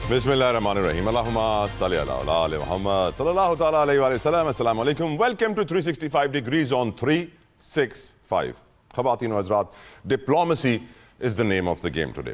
Bismillahirrahmanirrahim. Allahumma salli ala Muhammad sallallahu ta'ala alayhi wa sallam. Assalamu alaikum. Welcome to 365 degrees on 365. Khawateen wa Hazrat, diplomacy is the name of the game today.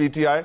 PTI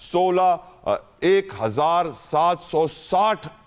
1,760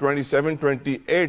27-28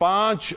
5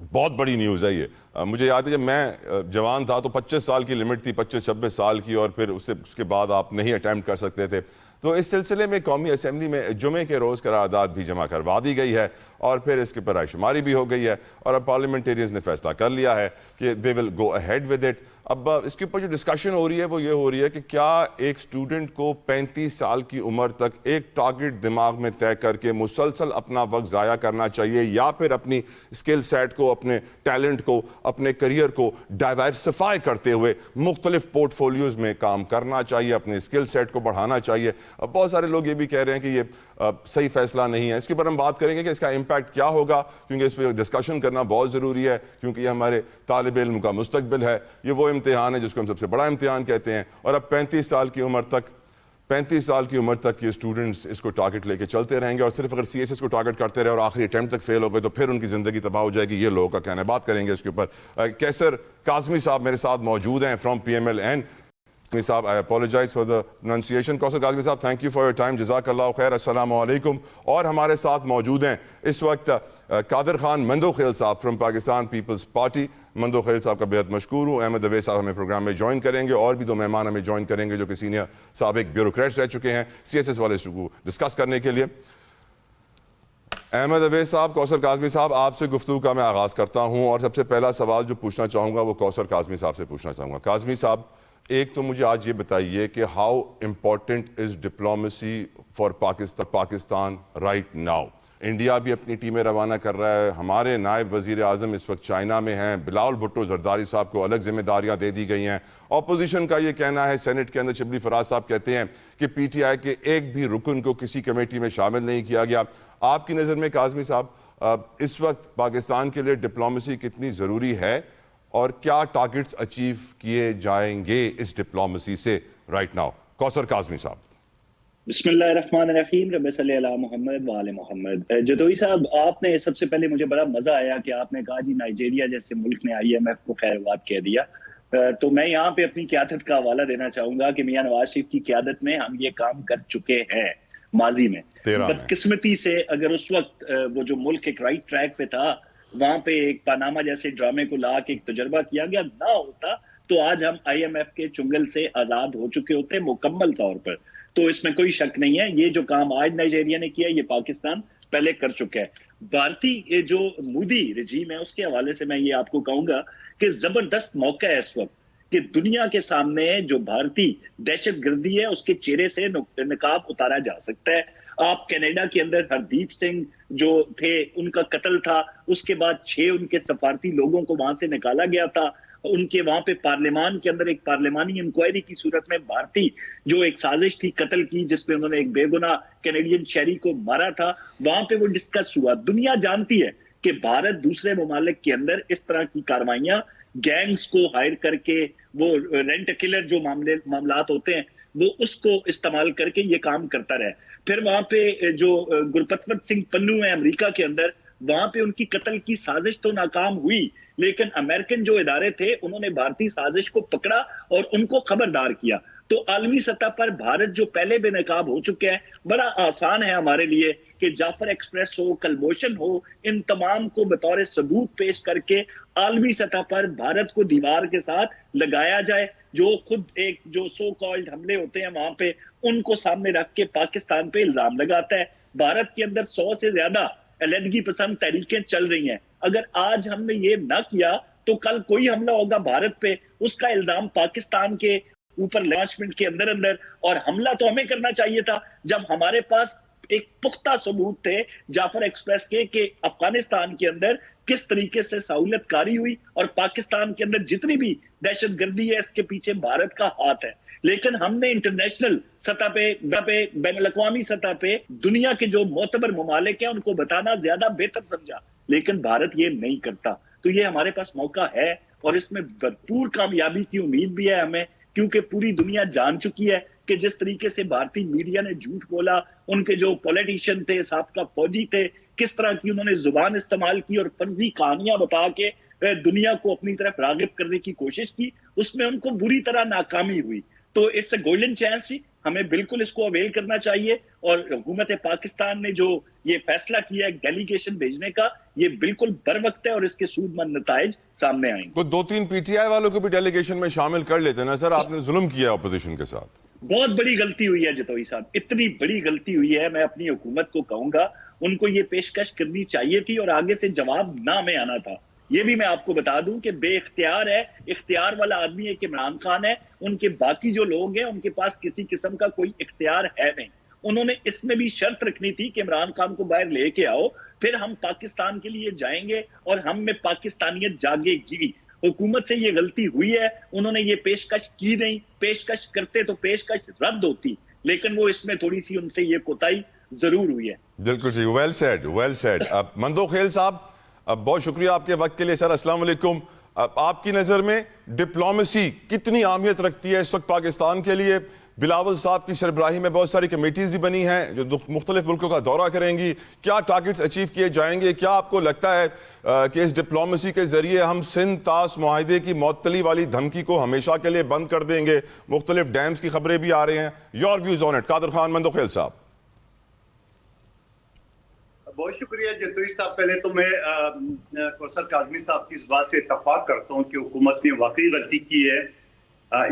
بہت بڑی news ہے یہ. مجھے یاد ہے جب میں جوان تھا تو 25 سال کی لمٹ تھی, 25-26 سال کی, اور پھر اس کے بعد آپ نہیں اٹیمپٹ کر سکتے تھے. تو اس سلسلے میں قومی اسمبلی میں جمعے کے روز قرارداد بھی جمع کروا دی گئی ہے, اور پھر اس کے پر رائے شماری بھی ہو گئی ہے, اور اب پارلیمنٹیرینز نے فیصلہ کر لیا ہے کہ دے ول گو اہیڈ ود اٹ. اب اس کے اوپر جو ڈسکشن ہو رہی ہے وہ یہ ہو رہی ہے کہ کیا ایک اسٹوڈنٹ کو 35 سال کی عمر تک ایک ٹارگٹ دماغ میں طے کر کے مسلسل اپنا وقت ضائع کرنا چاہیے, یا پھر اپنی اسکل سیٹ کو, اپنے ٹیلنٹ کو, اپنے کریئر کو ڈائیورسفائی کرتے ہوئے مختلف پورٹ فولیوز میں کام کرنا چاہیے, اپنے اسکل سیٹ کو بڑھانا چاہیے. اب بہت سارے لوگ یہ بھی کہہ رہے ہیں کہ یہ صحیح فیصلہ نہیں ہے. اس کے اوپر ہم بات کریں گے کہ اس کا امپیکٹ کیا ہوگا, کیونکہ اس پہ ڈسکشن کرنا بہت ضروری ہے, کیونکہ یہ ہمارے طالب علم کا مستقبل ہے. یہ وہ امتحان ہے جس کو ہم سب سے بڑا امتحان کہتے ہیں, اور اب 35 سال کی عمر تک یہ اسٹوڈنٹس اس کو ٹارگٹ لے کے چلتے رہیں گے, اور صرف اگر سی ایس ایس کو ٹارگٹ کرتے رہے اور آخری اٹیمپٹ تک فیل ہو گئے تو پھر ان کی زندگی تباہ ہو جائے گی. یہ لوگوں کا کہنا ہے. بات کریں گے اس کے اوپر. کیسر کاظمی صاحب میرے ساتھ موجود ہیں from P M L N. صاحب I apologize for the pronunciation. Kausar Kazmi صاحب thank you for your time. جزاک اللہ خیر. السلام علیکم. اور ہمارے ساتھ موجود ہیں اس وقت قادر خان مندوخیل صاحب فرام پاکستان پیپلز پارٹی. مندوخیل صاحب کا بہت مشکور ہوں. احمد اویس صاحب ہمیں پروگرام میں جوائن کریں گے, اور بھی 2 مہمان ہمیں جوائن کریں گے جو کہ سینئر سابق بیوروکریٹس رہ چکے ہیں سی ایس ایس والے ایشو کو ڈسکس کرنے کے لیے. احمد اویس صاحب, کوثر کاظمی صاحب, آپ سے گفتگو کا میں آغاز کرتا ہوں, اور سب سے پہلا سوال جو پوچھنا چاہوں گا وہ کوثر کاظمی صاحب سے پوچھنا چاہوں گا. کاظمی صاحب, ایک تو مجھے آج یہ بتائیے کہ how important is diplomacy for Pakistan right now. India بھی اپنی ٹیمیں روانہ کر رہا ہے, ہمارے نائب وزیر اعظم اس وقت چائنا میں ہیں, بلاول بھٹو زرداری صاحب کو الگ ذمہ داریاں دے دی گئی ہیں. اپوزیشن کا یہ کہنا ہے, سینٹ کے اندر شبلی فراز صاحب کہتے ہیں کہ پی ٹی آئی کے ایک بھی رکن کو کسی کمیٹی میں شامل نہیں کیا گیا. آپ کی نظر میں کاظمی صاحب اس وقت پاکستان کے لیے ڈپلومیسی کتنی ضروری ہے, اور کیا ٹارگٹس اچیو کیے جائیں گے اس ڈپلومیسی سے رائٹ ناؤ؟ کوثر کاظمی صاحب. بسم اللہ الرحمن الرحیم. رب صلی علی محمد وآل محمد. جدوئی صاحب, آپ نے سب سے پہلے مجھے بڑا مزہ آیا کہ آپ نے کہا جی نائجیریا جیسے ملک نے آئی ایم ایف کو خیر بات کہہ دیا. تو میں یہاں پہ اپنی قیادت کا حوالہ دینا چاہوں گا کہ میاں نواز شریف کی قیادت میں ہم یہ کام کر چکے ہیں ماضی میں. بدقسمتی سے اگر اس وقت وہ جو ملک ایک رائٹ ٹریک پہ تھا, وہاں پہ ایک پاناما جیسے ڈرامے کو لا کے ایک تجربہ کیا گیا نہ ہوتا تو آج ہم آئی ایم ایف کے چنگل سے آزاد ہو چکے ہوتے مکمل طور پر. تو اس میں کوئی شک نہیں ہے, یہ جو کام آج نائجیریا نے کیا یہ پاکستان پہلے کر چکا ہے. بھارتی جو مودی رجیم ہے اس کے حوالے سے میں یہ آپ کو کہوں گا کہ زبردست موقع ہے اس وقت کہ دنیا کے سامنے جو بھارتی دہشت گردی ہے اس کے چہرے سے نقاب اتارا جا سکتا ہے. آپ کینیڈا کے اندر ہردیپ سنگھ جو تھے ان کا قتل تھا, اس کے بعد 6 ان کے سفارتی لوگوں کو وہاں سے نکالا گیا تھا. ان کے وہاں پہ پارلیمان کے اندر ایک پارلیمانی انکوائری کی صورت میں بھارتی جو ایک سازش تھی قتل کی, جس میں انہوں نے ایک بے گناہ کینیڈین شہری کو مارا تھا, وہاں پہ وہ ڈسکس ہوا. دنیا جانتی ہے کہ بھارت دوسرے ممالک کے اندر اس طرح کی کاروائیاں گینگز کو ہائر کر کے, وہ رینٹ کلر جو معاملات ہوتے ہیں وہ اس کو استعمال کر کے یہ کام کرتا رہا. پھر وہاں پہ جو گرپتوت سنگھ پنو ہیں امریکہ کے اندر, وہاں پہ ان کی قتل کی سازش تو ناکام ہوئی, لیکن امریکن جو ادارے تھے انہوں نے بھارتی سازش کو پکڑا اور ان کو خبردار کیا. تو عالمی سطح پر بھارت جو پہلے بے نقاب ہو چکے ہیں, بڑا آسان ہے ہمارے لیے کہ جعفر ایکسپریس ہو, کلموشن ہو, ان تمام کو بطور ثبوت پیش کر کے عالمی سطح پر بھارت کو دیوار کے ساتھ لگایا جائے. جو خود ایک جو سو کالڈ حملے ہوتے ہیں وہاں پہ ان کو سامنے رکھ کے پاکستان پہ الزام لگاتا ہے. بھارت کے اندر 100 سے زیادہ علیحدگی پسند تحریکیں چل رہی ہیں. اگر آج ہم نے یہ نہ کیا تو کل کوئی حملہ ہوگا بھارت پہ, اس کا الزام پاکستان کے اوپر لانچمنٹ کے اندر اندر. اور حملہ تو ہمیں کرنا چاہیے تھا جب ہمارے پاس ایک پختہ ثبوت تھے جعفر ایکسپریس کے کہ افغانستان کے اندر کس طریقے سے سہولت کاری ہوئی, اور پاکستان کے اندر جتنی بھی دہشت گردی ہے اس کے پیچھے بھارت کا ہاتھ ہے. لیکن ہم نے انٹرنیشنل سطح پہ, بین الاقوامی سطح پہ دنیا کے جو معتبر ممالک ہیں ان کو بتانا زیادہ بہتر سمجھا, لیکن بھارت یہ نہیں کرتا. تو یہ ہمارے پاس موقع ہے اور اس میں بھرپور کامیابی کی امید بھی ہے ہمیں, کیونکہ پوری دنیا جان چکی ہے کہ جس طریقے سے بھارتی میڈیا نے جھوٹ بولا, ان کے جو پولیٹیشین تھے, سابقہ فوجی تھے, کس طرح کی انہوں نے زبان استعمال کی اور فرضی کہانیاں بتا کے دنیا کو اپنی طرف راغب کرنے کی کوشش کی, اس میں ان کو بری طرح ناکامی ہوئی. تو اٹس اے گولڈن چانس, ہمیں بالکل اس کو اویل کرنا چاہیے. اور حکومت پاکستان نے جو یہ فیصلہ کیا ہے ڈیلیگیشن بھیجنے کا, یہ بالکل بر وقت ہے اور اس کے سود مند نتائج سامنے آئیں گے. کوئی 2-3 پی ٹی آئی والوں کو بھی ڈیلیگیشن میں شامل کر لیتے نا سر, آپ نے ظلم کیا اپوزیشن کے ساتھ. بہت بڑی غلطی ہوئی ہے جتوئی صاحب, اتنی بڑی غلطی ہوئی ہے. میں اپنی حکومت کو کہوں گا ان کو یہ پیشکش کرنی چاہیے تھی اور آگے سے جواب نہ میں آنا تھا. یہ بھی میں آپ کو بتا دوں کہ بے اختیار ہے, اختیار والا آدمی ایک عمران خان ہے, ان کے باقی جو لوگ ہیں ان کے پاس کسی قسم کا کوئی اختیار ہے نہیں. انہوں نے اس میں بھی شرط رکھنی تھی کہ عمران خان کو باہر لے کے آؤ, پھر ہم پاکستان کے لیے جائیں گے اور ہم میں پاکستانیت جاگے گی. حکومت سے یہ غلطی ہوئی ہے, انہوں نے یہ پیشکش کی نہیں. پیشکش کرتے تو پیشکش رد ہوتی, لیکن وہ اس میں تھوڑی سی ان سے یہ کوتاہی ضرور ہوئی ہے. بالکل جی, well said, well said. Mandokhel صاحب بہت شکریہ آپ کے وقت کے لیے. سر السلام علیکم. آپ کی نظر میں ڈپلومیسی کتنی اہمیت رکھتی ہے اس وقت پاکستان کے لیے؟ بلاول صاحب کی سربراہی میں بہت ساری کمیٹیز بھی بنی ہیں جو مختلف ملکوں کا دورہ کریں گی. کیا ٹارگٹس اچیو کیے جائیں گے؟ کیا آپ کو لگتا ہے کہ اس ڈپلومیسی کے ذریعے ہم سندھ طاس معاہدے کی معطلی والی دھمکی کو ہمیشہ کے لیے بند کر دیں گے؟ مختلف ڈیمز کی خبریں بھی آ رہی ہیں. یور ویوز آن اٹ, قادر خان مندوخیل صاحب. بہت شکریہ جتوئی صاحب. پہلے تو میں کوثر کاظمی صاحب کی اس بات سے اتفاق کرتا ہوں کہ حکومت نے واقعی غلطی کی ہے.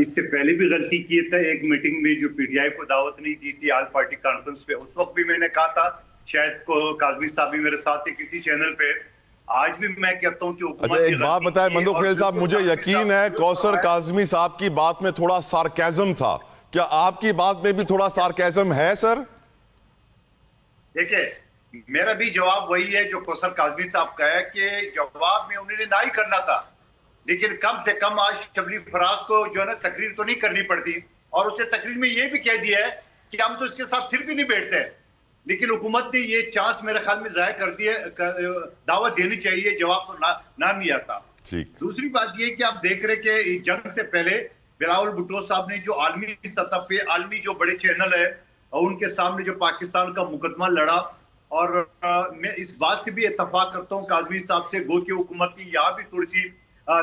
اس سے پہلے بھی غلطی کی تھا ایک میٹنگ میں جو پی ٹی آئی کو دعوت نہیں دی تھی آل پارٹی کانفرنس پہ. اس وقت بھی میں نے کہا تھا, شاید کاظمی صاحب بھی میرے ساتھ تھے کسی چینل پہ. آج بھی میں کہتا ہوں کہ حکومت ایک بات بتائیں مندوخیل صاحب, مجھے یقین ہے کوثر کاظمی صاحب کی بات میں تھوڑا سارکیزم تھا, کیا آپ کی بات میں بھی تھوڑا سارکیزم ہے سر؟ دیکھیں میرا بھی جواب وہی ہے جو کوثر کاظمی صاحب کا ہے کہ جواب میں انہوں نے نہ ہی کرنا تھا, لیکن کم سے کم آج شبلی فراز کو جو ہے نا تقریر تو نہیں کرنی پڑتی. اور اسے تقریر میں یہ بھی کہہ دیا ہے کہ ہم تو اس کے ساتھ پھر بھی نہیں بیٹھتے. لیکن حکومت نے یہ چانس میرے خیال میں ضائع کر دی ہے. دعوت دینی چاہیے, جواب تو نہ نہیں آتا. دوسری بات یہ کہ آپ دیکھ رہے کہ جنگ سے پہلے بلاول بھٹو صاحب نے جو عالمی سطح پہ عالمی جو بڑے چینل ہے ان کے سامنے جو پاکستان کا مقدمہ لڑا, اور میں اس بات سے بھی اتفاق کرتا ہوں کاظمی صاحب سے, گو کہ حکومت کی یہاں بھی تھوڑی سی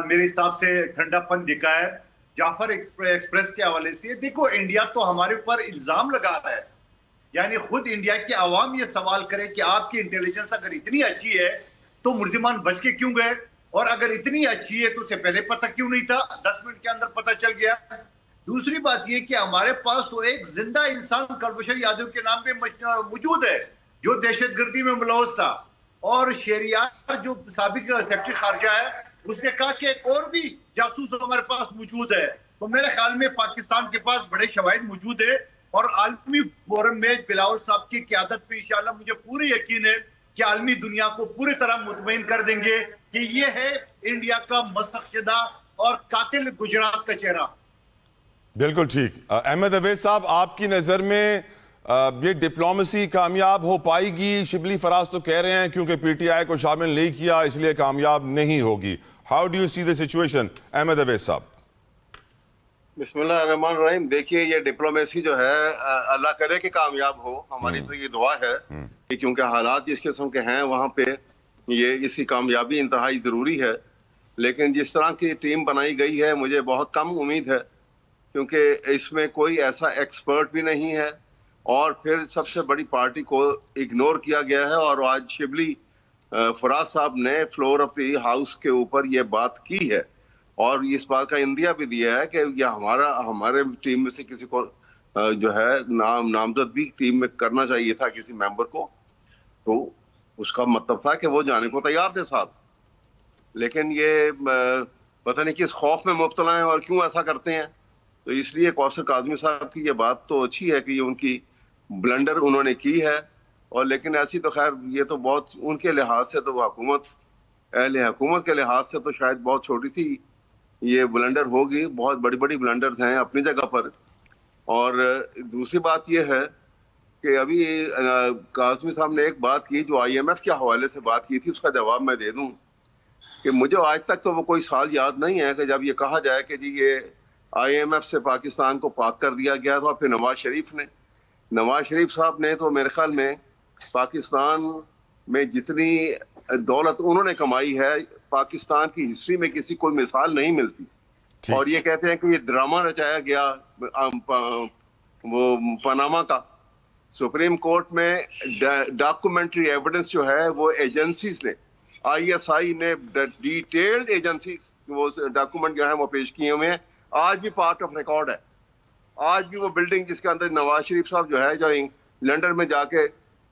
میرے حساب سے ٹھنڈا پن دکھا ہے جعفر ایکسپریس کے حوالے سے. دیکھو انڈیا تو ہمارے اوپر الزام لگا رہا ہے, یعنی خود انڈیا کے عوام یہ سوال کرے کہ آپ کی انٹیلیجنس اگر اتنی اچھی ہے تو ملزمان بچ کے کیوں گئے, اور اگر اتنی اچھی ہے تو اسے پہلے پتہ کیوں نہیں تھا, 10 منٹ کے اندر پتہ چل گیا. دوسری بات یہ کہ ہمارے پاس تو ایک زندہ انسان کلبشر یادو کے نام پہ موجود ہے جو دہشت گردی میں ملوث تھا, اور شہریار جو سابق سیکرٹری خارجہ ہے اس نے کہا کہ ایک اور بھی جاسوس ہمارے پاس موجود ہے. تو میرے خیال میں پاکستان کے پاس بڑے شواہد موجود ہیں, اور عالمی فورم میں بلاول صاحب کی قیادت پہ انشاءاللہ مجھے پوری یقین ہے کہ عالمی دنیا کو پوری طرح مطمئن کر دیں گے کہ یہ ہے انڈیا کا مسخ شدہ اور قاتل گجرات کا چہرہ. بالکل ٹھیک. احمد اویس صاحب, آپ کی نظر میں یہ ڈپلومیسی کامیاب ہو پائے گی؟ شبلی فراز تو کہہ رہے ہیں کیونکہ پی ٹی آئی کو شامل نہیں کیا اس لیے کامیاب نہیں ہوگی. How do you see the situation Ahmed Awais صاحب؟ بسم اللہ الرحمن الرحیم. دیکھیے یہ ڈپلومیسی جو ہے اللہ کرے کہ کامیاب ہو, ہماری تو یہ دعا ہے کہ کیونکہ حالات جس قسم کے ہیں وہاں پہ یہ اس کی کامیابی انتہائی ضروری ہے. لیکن جس طرح کی ٹیم بنائی گئی ہے مجھے بہت کم امید ہے, کیونکہ اس میں کوئی ایسا ایکسپرٹ بھی نہیں ہے, اور پھر سب سے بڑی پارٹی کو اگنور کیا گیا ہے. اور آج شبلی فراز صاحب نے فلور آف دی ہاؤس کے اوپر یہ بات کی ہے, اور اس بات کا اندیا بھی دیا ہے کہ یہ ہمارے ٹیم میں سے کسی کو جو ہے نامزد بھی ٹیم میں کرنا چاہیے تھا کسی ممبر کو. تو اس کا مطلب تھا کہ وہ جانے کو تیار تھے صاحب, لیکن یہ پتہ نہیں کس خوف میں مبتلا ہیں اور کیوں ایسا کرتے ہیں. تو اس لیے کوثر کاظمی صاحب کی یہ بات تو اچھی ہے کہ یہ ان کی بلنڈر انہوں نے کی ہے, اور لیکن ایسی تو خیر یہ تو بہت ان کے لحاظ سے تو وہ اہل حکومت کے لحاظ سے تو شاید بہت چھوٹی سی یہ بلنڈر ہوگی. بہت بڑی بڑی بلنڈرز ہیں اپنی جگہ پر. اور دوسری بات یہ ہے کہ ابھی کاظمی صاحب نے ایک بات کی جو آئی ایم ایف کے حوالے سے بات کی تھی, اس کا جواب میں دے دوں کہ مجھے آج تک تو وہ کوئی سال یاد نہیں ہے کہ جب یہ کہا جائے کہ جی یہ آئی ایم ایف سے پاکستان کو پاک کر دیا گیا تھا. پھر نواز شریف صاحب نے تو میرے خیال میں پاکستان میں جتنی دولت انہوں نے کمائی ہے پاکستان کی ہسٹری میں کسی کوئی مثال نہیں ملتی. اور یہ کہتے ہیں کہ یہ ڈرامہ رچایا گیا وہ پاناما کا. سپریم کورٹ میں ڈاکومنٹری ایویڈنس جو ہے وہ ایجنسیز نے ISI نے ڈیٹیلڈ ایجنسی وہ ڈاکومنٹ جو ہیں وہ پیش کیے ہوئے ہیں, آج بھی پارٹ آف ریکارڈ ہے. آج بھی وہ بلڈنگ جس کے اندر نواز شریف صاحب جو ہے جو لنڈن میں جا کے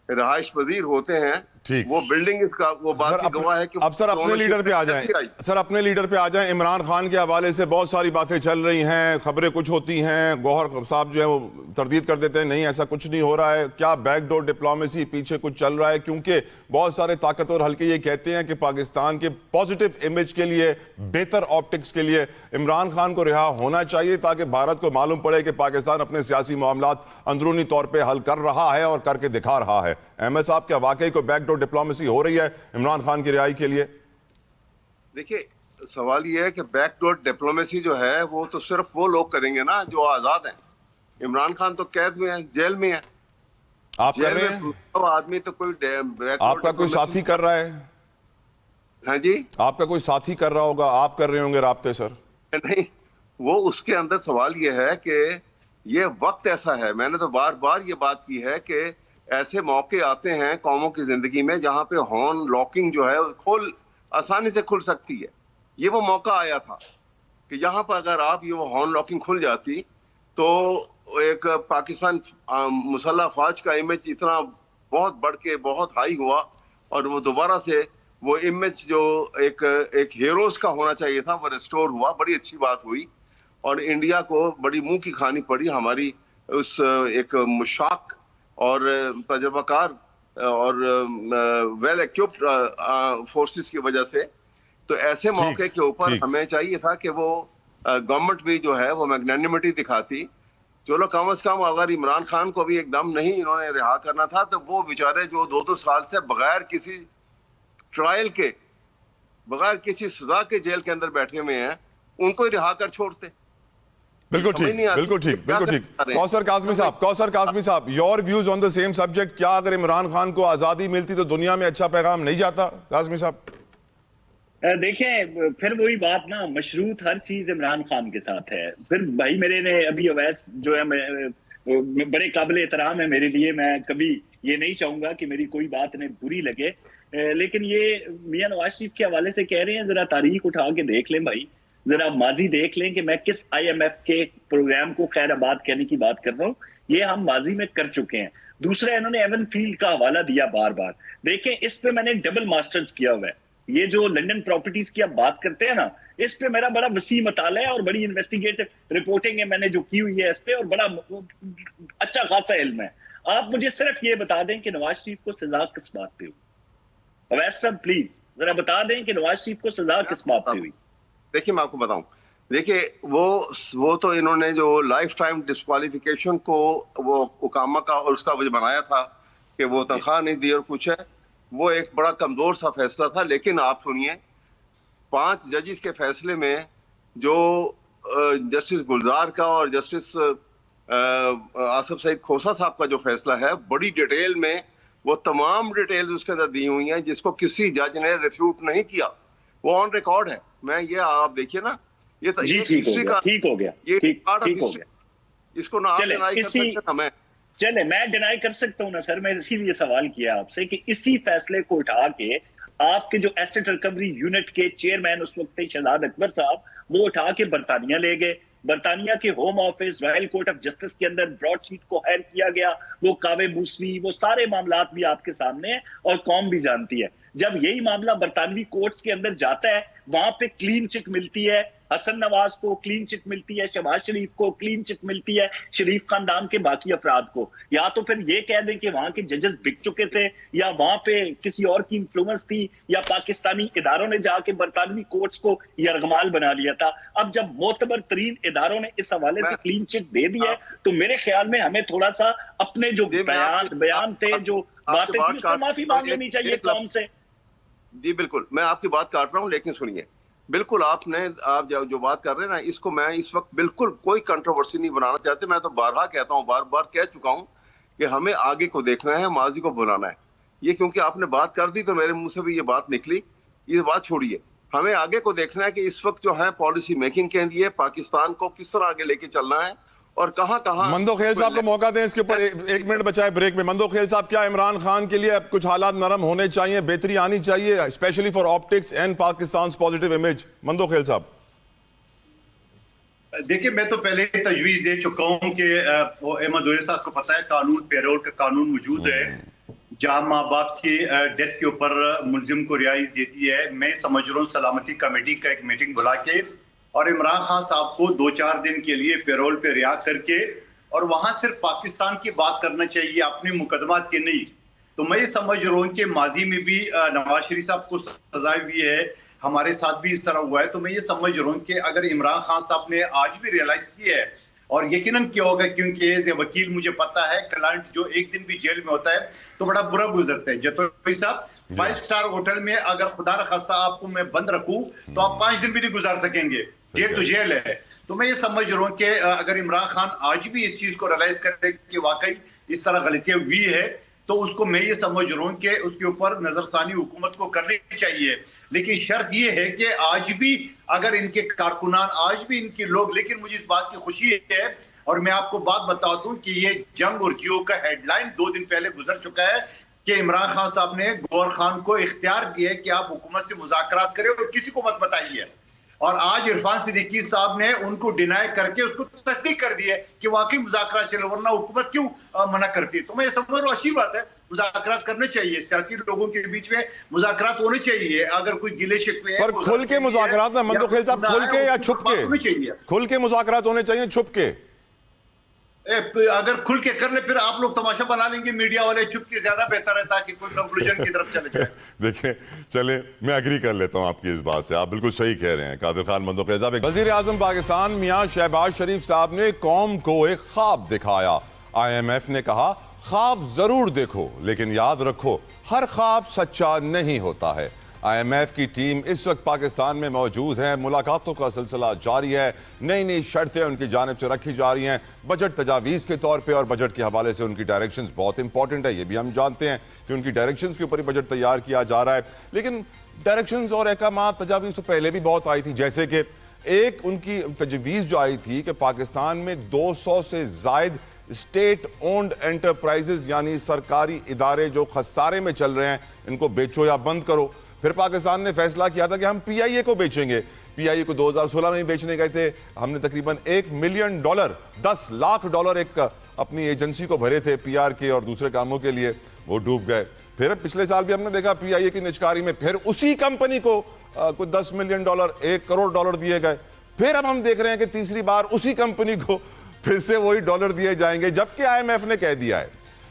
رہائش پذیر ہوتے ہیں, وہ بلڈنگ اس کا وہ بات کی گواہ ہے کہ اب سر اپنے لیڈر پہ آ جائیں, سر اپنے لیڈر پہ آ جائیں. عمران خان کے حوالے سے بہت ساری باتیں چل رہی ہیں, خبریں کچھ ہوتی ہیں, گوہر صاحب جو ہے وہ تردید کر دیتے ہیں نہیں ایسا کچھ نہیں ہو رہا ہے. کیا بیک ڈور ڈپلومیسی پیچھے کچھ چل رہا ہے؟ کیونکہ بہت سارے طاقتور حلقے یہ کہتے ہیں کہ پاکستان کے پازیٹیو امیج کے لیے, بہتر آپٹکس کے لیے عمران خان کو رہا ہونا چاہیے تاکہ بھارت کو معلوم پڑے کہ پاکستان اپنے سیاسی معاملات اندرونی طور پہ حل کر رہا ہے اور کر کے دکھا رہا ہے. احمد صاحب کیا واقعی کوئی بیک ڈور ڈپلومیسی ہو رہی ہے عمران خان کی رہائی کے لیے؟ دیکھیے سوال یہ ہے کہ بیک ڈور ڈپلومیسی جو ہے وہ تو صرف وہ لوگ کریں گے نا جو آزاد ہیں. عمران خان تو قید میں ہیں, جیل میں ہیں. آپ کر رہے ہیں؟ آدمی تو کوئی آپ کا کوئی ساتھی کر رہا ہے؟ ہاں جی, آپ کا کوئی ساتھی کر رہا ہوگا, آپ کر رہے ہوں گے رابطے سر؟ نہیں, وہ اس کے اندر سوال یہ ہے کہ یہ وقت ایسا ہے, میں نے تو بار بار یہ بات کی ہے کہ ایسے موقع آتے ہیں قوموں کی زندگی میں جہاں پہ ہارن لاکنگ جو ہے آسانی سے کھل سکتی ہے. یہ وہ موقع آیا تھا کہ یہاں پر اگر آپ یہ وہ ہارن لاکنگ کھل جاتی تو ایک پاکستان مسلح افواج کا امیج اتنا بہت بڑھ کے بہت ہائی ہوا اور وہ دوبارہ سے وہ امیج جو ایک ہیروز کا ہونا چاہیے تھا وہ ریسٹور ہوا. بڑی اچھی بات ہوئی اور انڈیا کو بڑی منہ کی کھانی پڑی ہماری اس ایک مشاق اور تجربہ کار اور ویل ایکوپڈ فورسز کی وجہ سے. تو ایسے موقع کے اوپر ہمیں چاہیے تھا کہ وہ گورنمنٹ بھی جو ہے وہ میگنینمٹی دکھاتی. چلو کم از کم اگر عمران خان کو بھی ایک دم نہیں انہوں نے رہا کرنا تھا تو وہ بیچارے جو 2 سال سے بغیر کسی ٹرائل کے, بغیر کسی سزا کے جیل کے اندر بیٹھے ہوئے ہیں, ان کو ہی رہا کر چھوڑتے. بالکل ٹھیک, بالکل ٹھیک, بالکل ٹھیک. کوثر کاظمی صاحب, your views on the same subject. کیا اگر عمران خان کو آزادی ملتی تو دنیا میں اچھا پیغام نہیں جاتا؟ کاظمی صاحب دیکھیں پھر وہی بات نا, مشروط ہر چیز عمران خان کے ساتھ ہے. پھر بھائی میرے نے ابھی اویس جو ہے بڑے قابل احترام ہے میرے لیے, میں کبھی یہ نہیں چاہوں گا کہ میری کوئی بات انہیں بری لگے, لیکن یہ میاں نواز شریف کے حوالے سے کہہ رہے ہیں ذرا تاریخ اٹھا کے دیکھ لیں بھائی, ذرا ماضی دیکھ لیں کہ میں کس IMF کے پروگرام کو خیر آباد کہنے کی بات کر رہا ہوں. یہ ہم ماضی میں کر چکے ہیں. دوسرا انہوں نے ایون فیلڈ کا حوالہ دیا بار بار. دیکھیں اس پہ میں نے ڈبل ماسٹرز کیا ہوا ہے. یہ جو لنڈن پراپرٹیز کی آپ بات کرتے ہیں نا, اس پہ میرا بڑا وسیع مطالعہ ہے اور بڑی انویسٹیگیٹو رپورٹنگ ہے میں نے جو کی ہوئی ہے اس پہ, اور بڑا اچھا خاصا علم ہے. آپ مجھے صرف یہ بتا دیں کہ نواز شریف کو سزا کس بات پہ ہوئی. اویس صاحب پلیز ذرا بتا دیں کہ نواز شریف کو سزا کس بات پہ ہوئی. دیکھیے میں آپ کو بتاؤں, دیکھیے وہ تو انہوں نے جو لائف ٹائم ڈسکوالیفیکیشن کو وہ حکامہ کا اور اس کا وجہ بنایا تھا کہ وہ تنخواہ نہیں دی اور کچھ ہے, وہ ایک بڑا کمزور سا فیصلہ تھا. لیکن آپ سنیے 5 ججز کے فیصلے میں جو جسٹس گلزار کا اور جسٹس آصف سعید کھوسا صاحب کا جو فیصلہ ہے, بڑی ڈیٹیل میں وہ تمام ڈیٹیلز اس کے اندر دی ہوئی ہیں جس کو کسی جج نے ریفیوٹ نہیں کیا. وہ آن ریکارڈ ہے. میں یہ آپ دیکھیے نا, یہ ٹھیک ہو گیا, اس کو نہ آپ ڈینائی کر سکتے نا. میں ڈینائی کر سکتا ہوں نا سر, میں اسی لیے سوال کیا آپ سے کہ اسی فیصلے کو اٹھا کے آپ کے جو ایسٹ ریکوری یونٹ کے چیئرمین اس وقت شہزاد اکبر صاحب, وہ اٹھا کے برطانیہ لے گئے. برطانیہ کے home office Royal court of justice کے اندر براڈ شیٹ کو ہائر کیا گیا. وہ کاوے موسوی, وہ سارے معاملات بھی آپ کے سامنے ہیں اور قوم بھی جانتی ہے. جب یہی معاملہ برطانوی کورٹس کے اندر جاتا ہے, وہاں پہ کلین چٹ ملتی ہے حسن نواز کو, کلین چٹ ملتی ہے شہباز شریف کو, کلین چٹ ملتی ہے شریف خاندان کے باقی افراد کو. یا تو پھر یہ کہہ دیں کہ وہاں کے ججز بک چکے تھے, یا وہاں پہ کسی اور کی انفلوئنس تھی, یا پاکستانی اداروں نے جا کے برطانوی کورٹس کو یرغمال بنا لیا تھا. اب جب معتبر ترین اداروں نے اس حوالے سے کلین چٹ دے دیا ہے تو میرے خیال میں ہمیں تھوڑا سا اپنے جو بیان تھے, جو باتیں تھی, اس پر معافی مانگ لینی چاہیے قوم سے. جی بالکل, میں آپ کی بات کاٹ رہا ہوں لیکن سنیے, بالکل آپ جو بات کر رہے ہیں نا, اس کو میں اس وقت بالکل کوئی کنٹروورسی نہیں بنانا چاہتے. میں تو بارہا کہتا ہوں, بار بار کہہ چکا ہوں کہ ہمیں آگے کو دیکھنا ہے, ماضی کو بھلانا ہے. یہ کیونکہ آپ نے بات کر دی تو میرے منہ سے بھی یہ بات نکلی, یہ بات چھوڑیے. ہمیں آگے کو دیکھنا ہے کہ اس وقت جو ہے پالیسی میکنگ کے لیے پاکستان کو کس طرح آگے لے کے چلنا ہے, اور کہاں کہاں. مندو خیل صاحب کو موقع دیں اس کے اوپر, ایک منٹ بچائے بریک میں. مندو خیل صاحب, کیا عمران خان کے لیے اب کچھ حالات نرم ہونے چاہیے, بہتری آنی چاہیے, specially for optics and Pakistan's positive image? Mandokhel صاحب. دیکھیں, میں تو پہلے ہی تجویز دے چکا ہوں کہ احمد عزیر صاحب کو پتہ ہے قانون پیرول کا قانون موجود ہے جہاں ماں باپ کی ڈیتھ کے اوپر ملزم کو رہائی دیتی ہے. میں سمجھ رہا ہوں سلامتی کمیٹی کا ایک میٹنگ بلا کے اور عمران خان صاحب کو 2-4 دن کے لیے پیرول پہ رہا کر کے اور وہاں صرف پاکستان کی بات کرنا چاہیے, اپنے مقدمات کی نہیں. تو میں یہ سمجھ رہا ہوں کہ ماضی میں بھی نواز شریف صاحب کو سزا بھی ہے, ہمارے ساتھ بھی اس طرح ہوا ہے. تو میں یہ سمجھ رہا ہوں کہ اگر عمران خان صاحب نے آج بھی ریئلائز کیا ہے, اور یقیناً کیا ہوگا کیونکہ ایز اے وکیل مجھے پتا ہے کلائنٹ جو ایک دن بھی جیل میں ہوتا ہے تو بڑا برا گزرتا ہے. جتوئی صاحب 5 اسٹار ہوٹل میں اگر خدا نخواستہ آپ کو میں بند رکھوں تو آپ 5 دن بھی نہیں گزار سکیں گے, جیل تو جیل ہے. تو میں یہ سمجھ رہا ہوں کہ اگر عمران خان آج بھی اس چیز کو ریئلائز کرے کہ واقعی اس طرح غلطیاں ہوئی ہے تو اس کو میں یہ سمجھ رہا ہوں کہ اس کے اوپر نظر ثانی حکومت کو کرنی چاہیے. لیکن شرط یہ ہے کہ آج بھی اگر ان کے کارکنان, آج بھی ان کے لوگ, لیکن مجھے اس بات کی خوشی ہے اور میں آپ کو بات بتا دوں کہ یہ جنگ اور جیو کا ہیڈ لائن 2 دن پہلے گزر چکا ہے کہ عمران خان صاحب نے گور خان کو اختیار دیا ہے کہ آپ حکومت سے مذاکرات کریں اور کسی کو مت بتائیے. اور آج عرفان صدیقی صاحب نے ان کو ڈینائی کر کے اس کو تصدیق کر دی ہے کہ واقعی مذاکرات چلے, ورنہ حکومت کیوں منع کرتی ہے. تو میں یہ سمجھ رہا ہوں اچھی بات ہے, مذاکرات کرنے چاہیے, سیاسی لوگوں کے بیچ میں مذاکرات ہونے چاہیے. اگر کوئی گلے شکوے پر کھل کے مذاکرات نا مندو خیل صاحب, کھل کے یا چھپ کے؟ کھل کے مذاکرات ہونے چاہیے, چھپ کے؟ اگر کھل کے کر لے پھر آپ لوگ تماشا بنا لیں گے میڈیا والے, چھپ کے زیادہ بہتر ہے تاکہ کوئی کنکلوژن کی طرف چلے جائے. دیکھیں چلیں, میں اگری کر لیتا ہوں آپ کی اس بات سے, آپ بالکل صحیح کہہ رہے ہیں قادر خان مندو خیل صاحب. وزیر اعظم پاکستان میاں شہباز شریف صاحب نے قوم کو ایک خواب دکھایا. IMF نے کہا خواب ضرور دیکھو لیکن یاد رکھو ہر خواب سچا نہیں ہوتا ہے. IMF کی ٹیم اس وقت پاکستان میں موجود ہے, ملاقاتوں کا سلسلہ جاری ہے, نئی شرطیں ان کی جانب سے رکھی جا رہی ہیں بجٹ تجاویز کے طور پہ, اور بجٹ کے حوالے سے ان کی ڈائریکشنز بہت امپورٹنٹ ہے. یہ بھی ہم جانتے ہیں کہ ان کی ڈائریکشنز کے اوپر ہی بجٹ تیار کیا جا رہا ہے. لیکن ڈائریکشنز اور احکامات تجاویز تو پہلے بھی بہت آئی تھی, جیسے کہ ایک ان کی تجویز جو آئی تھی کہ پاکستان میں 200 سے زائد اسٹیٹ اونڈ انٹرپرائزز یعنی سرکاری ادارے جو خسارے میں چل رہے ہیں ان کو بیچو یا بند کرو. پھر پاکستان نے فیصلہ کیا تھا کہ ہم PIA کو بیچیں گے. PIA کو 2016 میں ہی بیچنے گئے تھے, ہم نے تقریباً $1 ملین $10 لاکھ ایک اپنی ایجنسی کو بھرے تھے PR کے اور دوسرے کاموں کے لیے, وہ ڈوب گئے. پھر پچھلے سال بھی ہم نے دیکھا PIA کی نچکاری میں پھر اسی کمپنی کو کوئی $10 ملین $1 کروڑ دیے گئے. پھر اب ہم دیکھ رہے ہیں کہ تیسری بار اسی کمپنی کو پھر سے وہی ڈالر دیے جائیں گے, جبکہ IMF نے کہہ دیا ہے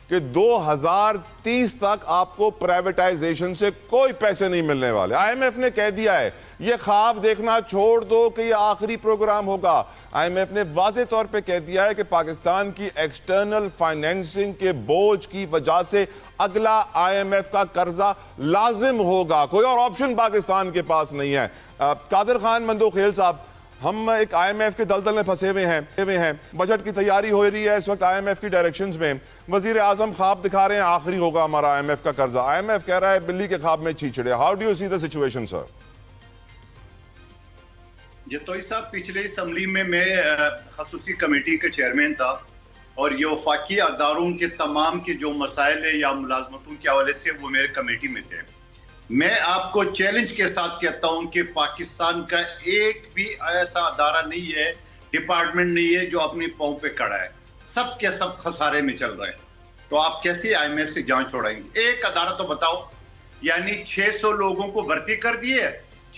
کہ 2030 تک آپ کو پرائیویٹائزیشن سے کوئی پیسے نہیں ملنے والے. IMF نے کہہ دیا ہے یہ خواب دیکھنا چھوڑ دو کہ یہ آخری پروگرام ہوگا. IMF نے واضح طور پہ کہہ دیا ہے کہ پاکستان کی ایکسٹرنل فائنینسنگ کے بوجھ کی وجہ سے اگلا IMF کا قرضہ لازم ہوگا, کوئی اور آپشن پاکستان کے پاس نہیں ہے. قادر خان مندو خیل صاحب, ہم ایک IMF کے دلدل میں پھنسے ہوئے ہیں, بجٹ کی تیاری ہو رہی ہے اس وقت IMF کی ڈائریکشنز میں, وزیر اعظم خواب دکھا رہے ہیں آخری ہوگا ہمارا IMF کا قرضہ. IMF کہہ رہا ہے بلی کے خواب میں چیچڑے. How do you see the situation sir? Jatoi صاحب, پچھلے اسمبلی میں خصوصی کمیٹی کا چیئرمین تھا اور یہ وفاقی اداروں کے تمام کے جو مسائل ہیں یا ملازمتوں کے حوالے سے وہ میرے کمیٹی میں تھے. میں آپ کو چیلنج کے ساتھ کہتا ہوں کہ پاکستان کا ایک بھی ایسا ادارہ نہیں ہے, ڈپارٹمنٹ نہیں ہے جو اپنی پاؤں پہ کھڑا ہے, سب کے سب خسارے میں چل رہے ہیں. تو آپ کیسے IMF سے جان چھوڑائیں گے؟ ایک ادارہ تو بتاؤ. یعنی 600 لوگوں کو بھرتی کر دیے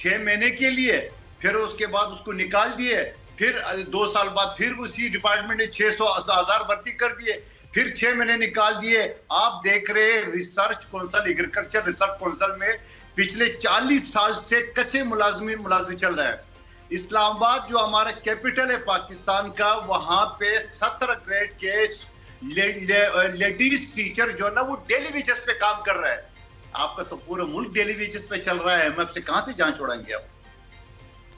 6 مہینے کے لیے, پھر اس کے بعد اس کو نکال دیے, پھر 2 سال بعد پھر اسی ڈپارٹمنٹ نے 600,000 بھرتی کر دیے, پھر 6 مہینے نکال دیے. آپ دیکھ رہے research council, agriculture research council میں پچھلے 40 سال سے کچے ملازمین چل رہے ہیں. اسلام آباد جو ہمارا کیپٹل ہے پاکستان کا, وہاں پہ 17 گریڈ کے لیڈیز ٹیچر جو نا وہ ڈیلی ویجز پہ کام کر رہے ہیں. آپ کا تو پورا ملک ڈیلی ویجز پہ چل رہا ہے, IMF سے کہاں سے جان چھوڑائیں گے آپ؟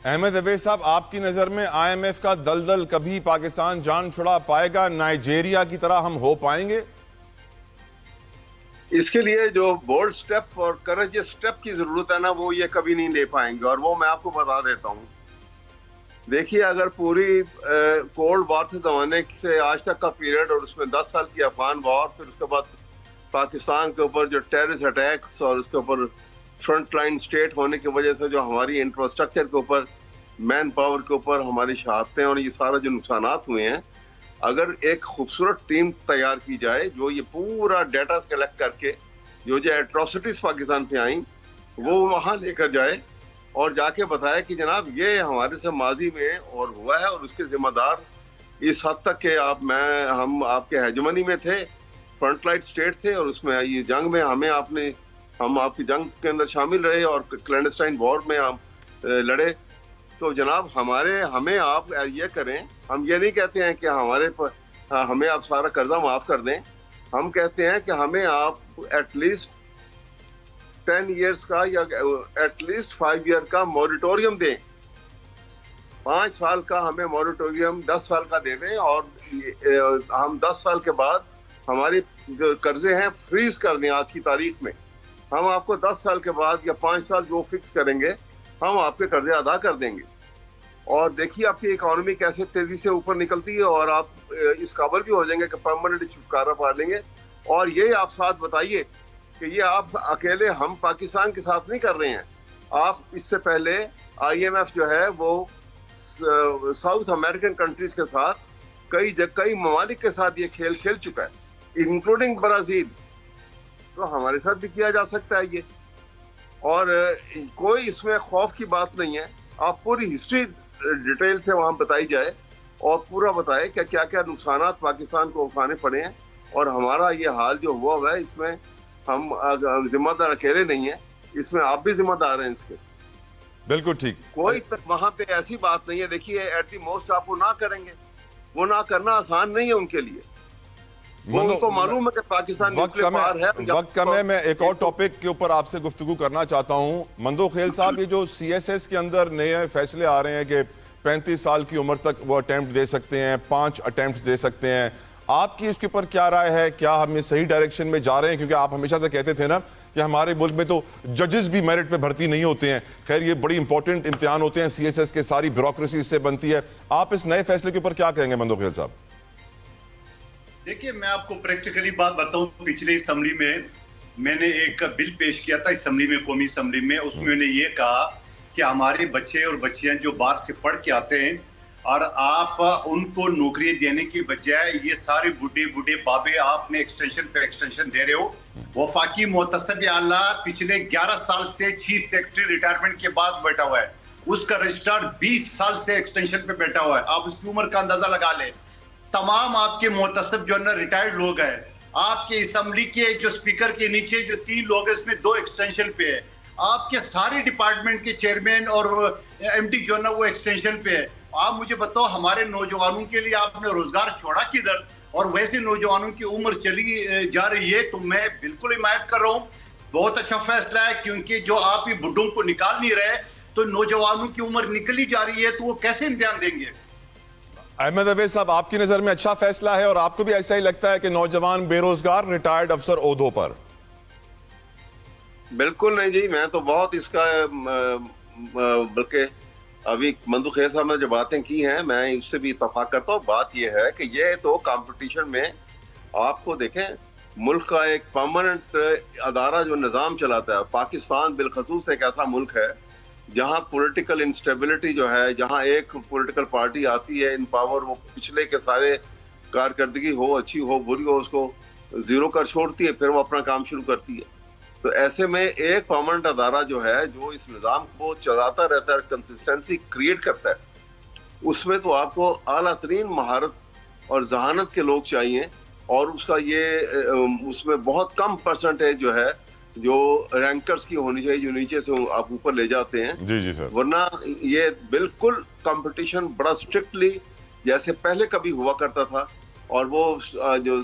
احمد اویس صاحب, آپ کی نظر میں IMF کا دلدل کبھی پاکستان جان چھڑا پائے گا؟ نائجیریا کی طرح ہم ہو پائیں گے؟ اس کے لیے جو بولڈ سٹیپ اور کریجس سٹیپ کی ضرورت ہے نا, وہ یہ کبھی نہیں لے پائیں گے. اور وہ میں آپ کو بتا دیتا ہوں دیکھیے اگر پوری کولڈ وار سے زمانے سے آج تک کا پیریڈ اور اس میں 10 سال کی افغان وار، پھر اس کے بعد پاکستان کے اوپر جو ٹیررسٹ اٹیکس اور اس کے اوپر فرنٹ لائن اسٹیٹ ہونے کی وجہ سے جو ہماری انفراسٹرکچر کے اوپر، مین پاور کے اوپر ہماری شہادتیں اور یہ سارا جو نقصانات ہوئے ہیں، اگر ایک خوبصورت ٹیم تیار کی جائے جو یہ پورا ڈیٹا کلیکٹ کر کے جو ایٹراسٹیز پاکستان پہ آئیں وہ وہاں لے کر جائے اور جا کے بتائے کہ جناب یہ ہمارے سے ماضی میں اور ہوا ہے اور اس کے ذمہ دار اس حد تک کہ ہم آپ کے ہیجمنی میں تھے، فرنٹ لائن اسٹیٹ تھے، اور اس میں یہ جنگ میں ہم آپ کی جنگ کے اندر شامل رہے اور کلینڈسٹائن وار میں ہم لڑے. تو جناب ہمیں آپ یہ کریں، ہم یہ نہیں کہتے ہیں کہ ہمیں آپ سارا قرضہ معاف کر دیں، ہم کہتے ہیں کہ ہمیں آپ ایٹ لیسٹ 10 ایئرس کا یا ایٹ لیسٹ 5 ایئر کا موریٹوریم دیں، 5 سال کا ہمیں موریٹوریم 10 سال کا دے دیں، اور ہم 10 سال کے بعد ہماری جو قرضے ہیں فریز کر دیں. آج کی تاریخ میں ہم آپ کو 10 سال کے بعد یا 5 سال جو فکس کریں گے ہم آپ کے قرضے ادا کر دیں گے. اور دیکھیے آپ کی اکانومی کیسے تیزی سے اوپر نکلتی ہے اور آپ اس قابل بھی ہو جائیں گے کہ پرماننٹ چھٹکارا پا لیں گے. اور یہ آپ ساتھ بتائیے کہ یہ آپ اکیلے ہم پاکستان کے ساتھ نہیں کر رہے ہیں، آپ اس سے پہلے IMF جو ہے وہ ساؤتھ امریکن کنٹریز کے ساتھ کئی ممالک کے ساتھ یہ کھیل کھیل چکا ہے، انکلوڈنگ برازیل. تو ہمارے ساتھ بھی کیا جا سکتا ہے یہ، اور کوئی اس میں خوف کی بات نہیں ہے. آپ پوری ہسٹری ڈیٹیل سے وہاں بتائی جائے اور پورا بتائے کہ کیا کیا نقصانات پاکستان کو اٹھانے پڑے ہیں، اور ہمارا یہ حال جو ہوا ہے اس میں ہم ذمہ دار اکیلے نہیں ہیں، اس میں آپ بھی ذمہ دار ہیں اس کے. بالکل ٹھیک. کوئی وہاں پہ ایسی بات نہیں ہے. دیکھیے ایٹ دی موسٹ آپ وہ نہ کریں گے، وہ نہ کرنا آسان نہیں ہے ان کے لیے. ان کو معلوم ہے کہ پاکستان نیوکلیئر پاور ہے. وقت کم ہے، میں ایک اور ٹاپک کے اوپر آپ سے گفتگو کرنا چاہتا ہوں. مندوق خیل صاحب، یہ جو CSS کے اندر نئے فیصلے آ رہے ہیں کہ 35 سال کی عمر تک وہ اٹیمپٹ دے سکتے ہیں، 5 اٹیمپٹ دے سکتے ہیں، آپ کی اس کے اوپر کیا رائے ہے؟ کیا ہم اس صحیح ڈائریکشن میں جا رہے ہیں؟ کیونکہ آپ ہمیشہ سے کہتے تھے نا کہ ہمارے ملک میں تو ججز بھی میرٹ پہ بھرتی نہیں ہوتے ہیں. خیر یہ بڑی امپورٹنٹ امتحان ہوتے ہیں، CSS کے ساری بیوروکریسی اس سے بنتی ہے. آپ اس نئے فیصلے کے اوپر کیا کہیں گے مندوق خیل صاحب؟ دیکھیے میں آپ کو پریکٹیکلی بات بتاؤں، پچھلے اسمبلی میں نے ایک بل پیش کیا تھا اسمبلی میں، قومی اسمبلی میں. اس میں نے یہ کہا کہ ہمارے بچے اور بچیاں جو باہر سے پڑھ کے آتے ہیں اور آپ ان کو نوکری دینے کی بجائے یہ سارے بوڑھے بابے آپ نے ایکسٹینشن پہ ایکسٹینشن دے رہے ہو. وفاقی محتسب اعلیٰ پچھلے 11 سال سے چیف سیکرٹری ریٹائرمنٹ کے بعد بیٹھا ہوا ہے، اس کا رجسٹرار 20 سال سے ایکسٹینشن پہ بیٹھا ہوا ہے. آپ اس کی عمر کا اندازہ لگا لیں. تمام آپ کے محتسب جو ہے نا ریٹائرڈ لوگ ہیں. آپ کے اسمبلی کے جو اسپیکر کے نیچے جو 3 لوگ ہیں اس میں 2 ایکسٹینشن پہ ہے. آپ کے سارے ڈپارٹمنٹ کے چیئرمین اور MD جو ہے نا وہ ایکسٹینشن پہ ہے. آپ مجھے بتاؤ ہمارے نوجوانوں کے لیے آپ نے روزگار چھوڑا کدھر؟ اور ویسے نوجوانوں کی عمر چلی جا رہی ہے. تو میں بالکل حمایت کر رہا ہوں، بہت اچھا فیصلہ ہے، کیونکہ جو آپ ہی بڈھوں کو نکال نہیں رہے تو نوجوانوں کی عمر نکلی جا رہی ہے تو وہ کیسے امتحان دیں گے؟ احمد اویس صاحب، آپ کی نظر میں اچھا فیصلہ ہے اور آپ کو بھی ایسا ہی لگتا ہے کہ نوجوان بے روزگار ریٹائرڈ افسر عہدوں پر؟ بالکل نہیں جی، میں تو بہت اس کا بلکہ ابھی مندوق خیل صاحب نے جو باتیں کی ہیں میں اس سے بھی اتفاق کرتا ہوں. بات یہ ہے کہ یہ تو کمپٹیشن میں آپ کو دیکھیں، ملک کا ایک پرماننٹ ادارہ جو نظام چلاتا ہے، پاکستان بالخصوص ایک ایسا ملک ہے جہاں پولیٹیکل انسٹیبلٹی جو ہے، جہاں ایک پولیٹیکل پارٹی آتی ہے ان پاور، وہ پچھلے کے سارے کارکردگی ہو اچھی ہو بری ہو اس کو زیرو کر چھوڑتی ہے، پھر وہ اپنا کام شروع کرتی ہے. تو ایسے میں ایک پرماننٹ ادارہ جو ہے جو اس نظام کو چلاتا رہتا ہے، کنسسٹنسی کریٹ کرتا ہے، اس میں تو آپ کو اعلیٰ ترین مہارت اور ذہانت کے لوگ چاہیے. اور اس کا اس میں بہت کم پرسنٹیج جو ہے جو رینکرز کی ہونی چاہیے، جو نیچے سے آپ اوپر لے جاتے ہیں. جی سر. ورنہ یہ بالکل کمپٹیشن بڑا اسٹرکٹلی جیسے پہلے کبھی ہوا کرتا تھا، اور وہ جو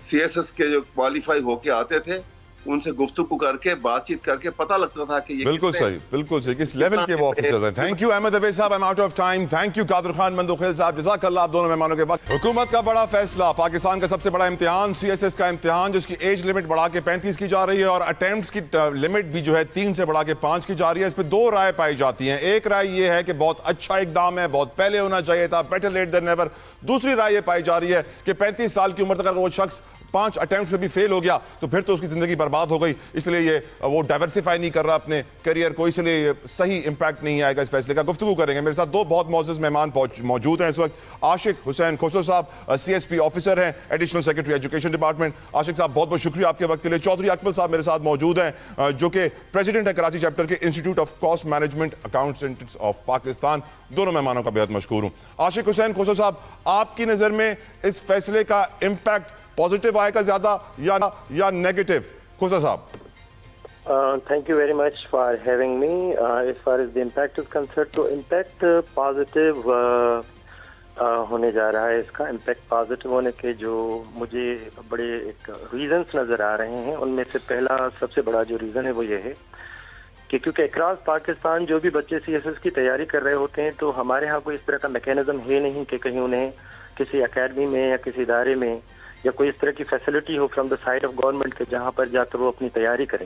CSS کے جو کوالیفائی ہو کے آتے تھے ان سے گفتگو کر کے بات چیت کر کے پتہ لگتا تھا کہ یہ بالکل صحیح کس لیول کے وہ آفیسرز ہیں. تھینک یو احمد عبید صاحب, I'm out of time. Thank you Qadir Khan Mandokhel صاحب, جزاک اللہ آپ دونوں مہمانوں کے وقت. حکومت کا بڑا فیصلہ, پاکستان کا سب سے بڑا امتحان CSS کا امتحان, جس کی ایج لمٹ بڑھا کے 35 کی جا رہی ہے اور اٹیمپٹس کی لمٹ بھی جو ہے 3 سے بڑھا کے 5 کی جا رہی ہے. اس پہ 2 رائے پائی جاتی ہیں. ایک رائے یہ ہے کہ بہت اچھا اقدام ہے, بہت پہلے ہونا چاہیے تھا, بیٹر لیٹ دین نیور. دوسری رائے یہ پائی جا رہی ہے کہ 35 سال کی عمر تک اگر وہ شخص 5 اٹیمپٹ میں بھی فیل ہو گیا تو پھر تو اس کی زندگی برباد ہو گئی, اس لیے یہ وہ ڈائیورسیفائی نہیں کر رہا اپنے کیریئر کو, اس لیے صحیح امپیکٹ نہیں آئے گا اس فیصلے کا. گفتگو کریں گے. میرے ساتھ 2 بہت معزز مہمان موجود ہیں اس وقت. عاشق حسین کھسرو صاحب CSP آفیسر ہیں, ایڈیشنل سیکرٹری ایجوکیشن ڈپارٹمنٹ. عاشق صاحب بہت بہت شکریہ آپ کے وقت کے لیے. چودھری اکمل صاحب میرے ساتھ موجود ہیں جو کہ پریزیڈنٹ ہے کراچی چیپٹر کے institute of cost management accountants of Pakistan. دونوں مہمانوں کا بہت مشکور ہوں. عاشق حسین کھسرو صاحب, آپ کی نظر میں اس فیصلے کا امپیکٹ پازیٹیو آئے گا زیادہ یا نیگیٹو؟ کھسرو صاحب. Thank you very much for having me. As far as the impact is concerned, تو impact positive ہونے جا رہا ہے. اس کا impact positive ہونے کے جو مجھے بڑے ایک reasons نظر آ رہے ہیں, ان میں سے پہلا سب سے بڑا جو reason ہے وہ یہ ہے کہ کیونکہ اکراس پاکستان جو بھی بچے CSS کی تیاری کر رہے ہوتے ہیں تو ہمارے ہاں کوئی اس طرح کا میکینزم ہے نہیں کہ کہیں انہیں کسی اکیڈمی میں یا کسی ادارے میں یا کوئی اس طرح کی facility who from the side of government کے جہاں پر جا کر وہ اپنی تیاری کریں.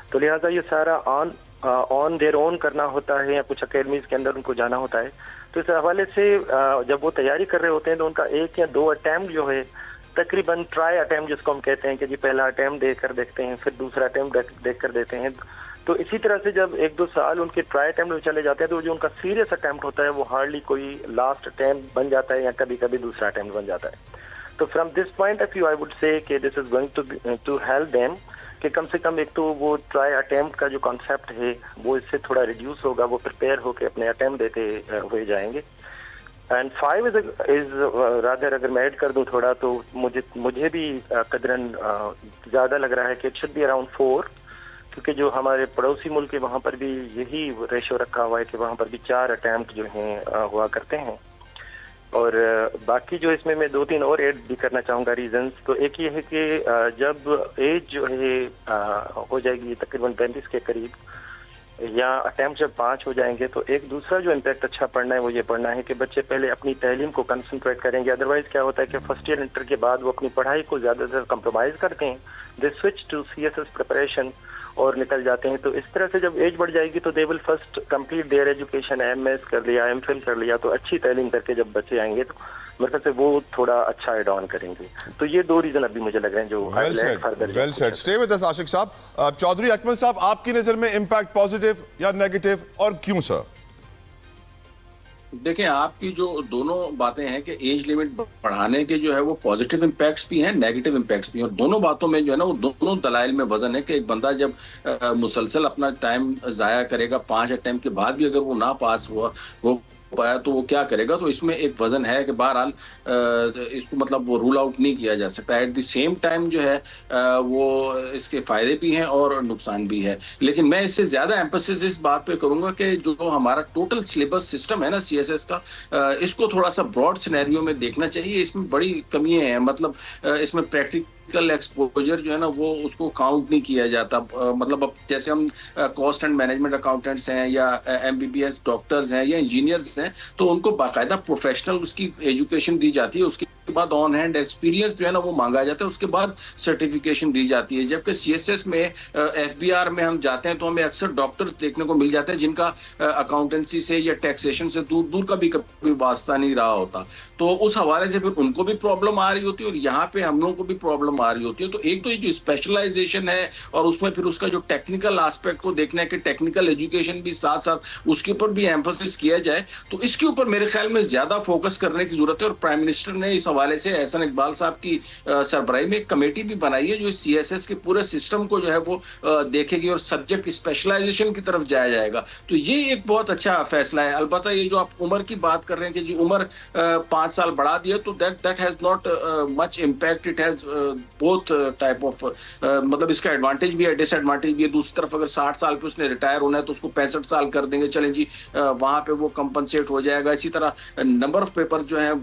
تو لہٰذا یہ سارا آن دیئر اون کرنا ہوتا ہے یا کچھ اکیڈمیز کے اندر ان کو جانا ہوتا ہے. تو اس حوالے سے جب وہ تیاری کر رہے ہوتے ہیں تو ان کا 1 یا 2 اٹیمپٹ جو ہے تقریباً ٹرائی اٹیمپٹ جس کو ہم کہتے ہیں کہ جی پہلا اٹیمپٹ دے کر دیکھتے ہیں, پھر دوسرا اٹیمپٹ دیکھ کر دیتے ہیں. تو اسی طرح سے جب 1-2 سال ان کے ٹرائی اٹیمپٹ میں چلے جاتے ہیں تو جو ان کا سیریس اٹیمپٹ ہوتا ہے وہ ہارڈلی کوئی لاسٹ اٹیمپٹ بن جاتا ہے یا کبھی کبھی دوسرا اٹیمپٹ بن جاتا ہے. تو from this point of view I would say کہ this is going to help them کہ کم سے کم ایک تو وہ ٹرائی اٹیمپٹ کا جو کانسیپٹ ہے وہ اس سے تھوڑا ریڈیوس ہوگا, وہ پریپیئر ہو کے اپنے اٹیمپٹ دیتے ہوئے جائیں گے. اینڈ 5 از رادر, اگر میں ایڈ کر دوں تھوڑا تو مجھے بھی قدراً زیادہ لگ رہا ہے کہ اٹ شوڈ بی اراؤنڈ 4, کیونکہ جو ہمارے پڑوسی ملک ہے وہاں پر بھی یہی ریشو رکھا ہوا ہے کہ وہاں پر بھی 4 اٹیمپٹ جو ہیں ہوا کرتے ہیں. اور باقی جو اس میں 2-3 اور ایڈ بھی کرنا چاہوں گا ریزنز. تو ایک یہ ہے کہ جب ایج جو ہے ہو جائے گی تقریباً 35 کے قریب یا اٹیمپٹ جب 5 ہو جائیں گے تو ایک دوسرا جو امپیکٹ اچھا پڑنا ہے وہ یہ پڑھنا ہے کہ بچے پہلے اپنی تعلیم کو کنسنٹریٹ کریں گے. ادروائز کیا ہوتا ہے کہ فرسٹ ایئر انٹر کے بعد وہ اپنی پڑھائی کو زیادہ سے کمپرومائز کرتے ہیں, they switch to CSS preparation اور نکل جاتے ہیں. تو اس طرح سے جب ایج بڑھ جائے گی تو they will first complete their education, MS کر لیا, MPhil کر لیا, تو اچھی تعلیم کر کے جب بچے آئیں گے تو میرے خیال سے وہ تھوڑا اچھا ایڈ آن کریں گے. تو یہ 2 ریزن ابھی مجھے لگ رہے ہیں جو well said. Stay with us Ashiq صاحب. چودھری اکمل صاحب, آپ کی نظر میں امپیکٹ پازیٹیو یا نیگیٹو اور کیوں سر؟ دیکھیں آپ کی جو دونوں باتیں ہیں کہ ایج لمٹ بڑھانے کے جو ہے وہ پازیٹیو امپیکٹس بھی ہیں, نیگیٹو امپیکٹس بھی ہیں, اور دونوں باتوں میں جو ہے نا وہ دونوں دلائل میں وزن ہے کہ ایک بندہ جب مسلسل اپنا ٹائم ضائع کرے گا 5 اٹیمپٹ کے بعد بھی اگر وہ نہ پاس ہوا وہ پایا تو وہ کیا کرے گا. تو اس میں ایک وزن ہے کہ بہرحال اس کو مطلب وہ رول آؤٹ نہیں کیا جا سکتا. ایٹ دی سیم ٹائم جو ہے وہ اس کے فائدے بھی ہیں اور نقصان بھی ہے. لیکن میں اس سے زیادہ ایمپسس اس بات پہ کروں گا کہ جو ہمارا ٹوٹل سلیبس سسٹم ہے نا CSS کا, اس کو تھوڑا سا براڈ سینیریو میں دیکھنا چاہیے. اس میں بڑی کمیاں ہیں, مطلب اس میں پریکٹیکل ایکسپوجر جو ہے نا وہ اس کو کاؤنٹ نہیں کیا جاتا. مطلب اب جیسے ہم کاسٹ اینڈ مینجمنٹ اکاؤنٹنٹس ہیں یا MBBS ڈاکٹرز ہیں یا انجینئرز ہیں تو ان کو باقاعدہ پروفیشنل اس کی ایجوکیشن دی جاتی ہے, اس کے بعد آن ہینڈ ایکسپیرینس جو ہے نا وہ مانگا جاتا ہے, اس کے بعد سرٹیفیکیشن دی جاتی ہے. جبکہ CSS میں FBR میں ہم جاتے ہیں تو ہمیں اکثر ڈاکٹرز دیکھنے کو مل جاتے ہیں جن کا اکاؤنٹنسی سے یا ٹیکسیشن سے دور کا بھی کبھی واسطہ نہیں رہا ہوتا. تو اس حوالے سے پھر ان کو بھی پرابلم آ رہی ہوتی ہے اور یہاں پہ ہم لوگوں کو بھی پرابلم آ رہی ہوتی ہے. تو ایک تو یہ جو اسپیشلائزیشن ہے اور اس میں پھر اس کا جو ٹیکنیکل آسپیکٹ کو دیکھنا ہے کہ ٹیکنیکل ایجوکیشن بھی ساتھ ساتھ اس کے اوپر بھی ایمفسس کیا جائے, تو اس کے اوپر میرے خیال میں زیادہ فوکس کرنے کی ضرورت ہے. اور پرائم منسٹر نے اس حوالے سے احسن اقبال صاحب کی سربراہی میں ایک کمیٹی بھی بنائی ہے جو CSS کے پورے سسٹم کو جو ہے وہ دیکھے گی اور سبجیکٹ اسپیشلائزیشن کی طرف جایا جائے گا. تو یہ ایک بہت اچھا فیصلہ ہے. البتہ یہ جو آپ عمر کی بات کر رہے ہیں کہ جی عمر 5 سال بڑھا دیا, تو that has not much impact. It has both type of, مطلب اس کا ایڈوانٹیج بھی ہے ڈس ایڈوانٹیج بھی ہے. دوسری طرف اگر 60 سال پہ اس نے ریٹائر ہونا ہے تو اس کو 65 سال کر دیں گے, چلیں جی وہاں پہ وہ کمپنسیٹ ہو جائے گا. اسی طرح نمبر آف پیپر جو ہیں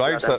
Right, sir.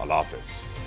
Allah Hafiz.